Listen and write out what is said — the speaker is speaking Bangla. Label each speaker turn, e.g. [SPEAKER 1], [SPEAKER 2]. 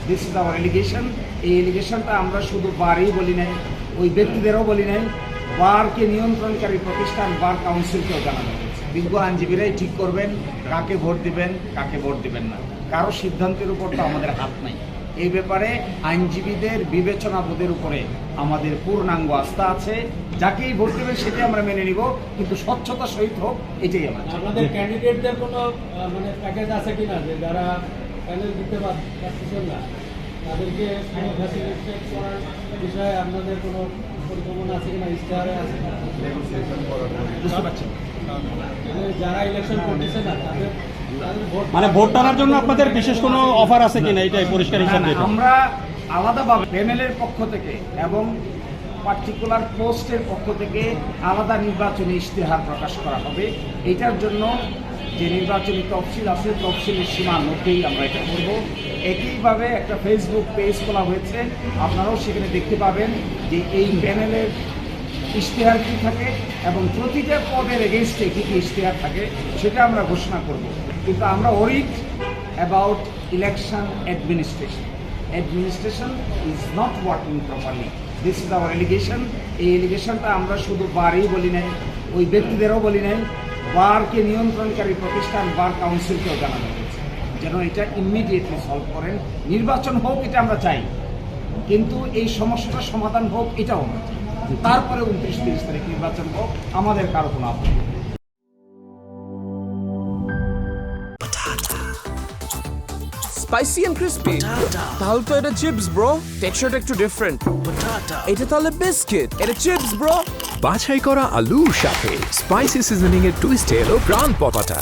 [SPEAKER 1] This is our allegation. এই এলিগেশনটা আমরা শুধু বারই বলি নাই, ওই ব্যক্তিদেরও বলি নাই, বারকে নিয়ন্ত্রণকারী প্রতিষ্ঠান বার কাউন্সিলকেও জানানো হয়েছে। বিজ্ঞ আইনজীবীরাই ঠিক করবেন কাকে ভোট দিবেন, কাকে ভোট দিবেন না। কারো সিদ্ধান্তের উপর তো আমাদের হাত নাই। এই ব্যাপারে আইনজীবীদের বিবেচনাবোধের উপরে আমাদের পূর্ণাঙ্গ আস্থা আছে। যাকেই ভোট দেবেন সেটাই আমরা মেনে নিব, কিন্তু স্বচ্ছতা সহিত হোক, এটাই আমরা চাই।
[SPEAKER 2] আপনাদের ক্যান্ডিডেটদের কোনো মানে প্যাকেজ আছে কিনা, যে যারা প্যানেল দিতে পারতেছেন না তাদেরকে কোনো ফ্যাসিলিটেট করার বিষয়ে আপনাদের কোনো পরিকল্পনা আছে কিনা, ইশতেহারে আছে কিনা?
[SPEAKER 1] বুঝতে পারছেন?
[SPEAKER 2] মানে যারা ইলেকশন করতেছে না তাদের ভোট
[SPEAKER 3] মানে ভোট টানার জন্য আপনাদের বিশেষ কোনো অফার আছে কিনা, এটাই পরিষ্কার হিসাব
[SPEAKER 1] না,
[SPEAKER 3] দিতে।
[SPEAKER 1] আমরা আলাদাভাবে প্যানেলের পক্ষ থেকে এবং পার্টিকুলার পোস্টের পক্ষ থেকে আলাদা নির্বাচনী ইশতেহার প্রকাশ করা হবে। এটার জন্য যে নির্বাচনী তফসিল আছে, তফসিলের সীমার মধ্যেই আমরা এটা করব। একইভাবে একটা ফেসবুক পেজ খোলা হয়েছে, আপনারাও সেখানে দেখতে পাবেন যে এই প্যানেলের ইশতেহার কী থাকে এবং প্রতিটা পদের এগেনস্টে কী কী ইশতেহার থাকে সেটা আমরা ঘোষণা করব। কিন্তু আমরা worried about election administration. Administration is not working properly, this is our allegation. এই এলিগেশনটা আমরা শুধু বারই বলি নাই, ওই ব্যক্তিদেরও বলি নাই, বারকে নিয়ন্ত্রণকারী প্রতিষ্ঠান বার কাউন্সিলকেও জানানো হয়েছে যেন এটা ইমিডিয়েটলি সলভ করেন। নির্বাচন হোক এটা আমরা চাই, কিন্তু এই সমস্যাটার সমাধান হোক এটাও আমরা চাই। তারপরে 29-30 তারিখ নির্বাচন হোক, আমাদের কারো কোনো আপত্তি নেই।
[SPEAKER 4] স্পাইসি এন্ড ক্রিসপি, তাহলে তো এটা চিপস ব্রো। টেক্সচারটা একটু ডিফারেন্ট। এটা তাহলে বিস্কিট, এটা চিপস ব্রো।
[SPEAKER 5] বাছাই করা আলুর সাথে স্পাইসি সিজনিং এর টুইস্ট এলো প্রাণ পটাটা।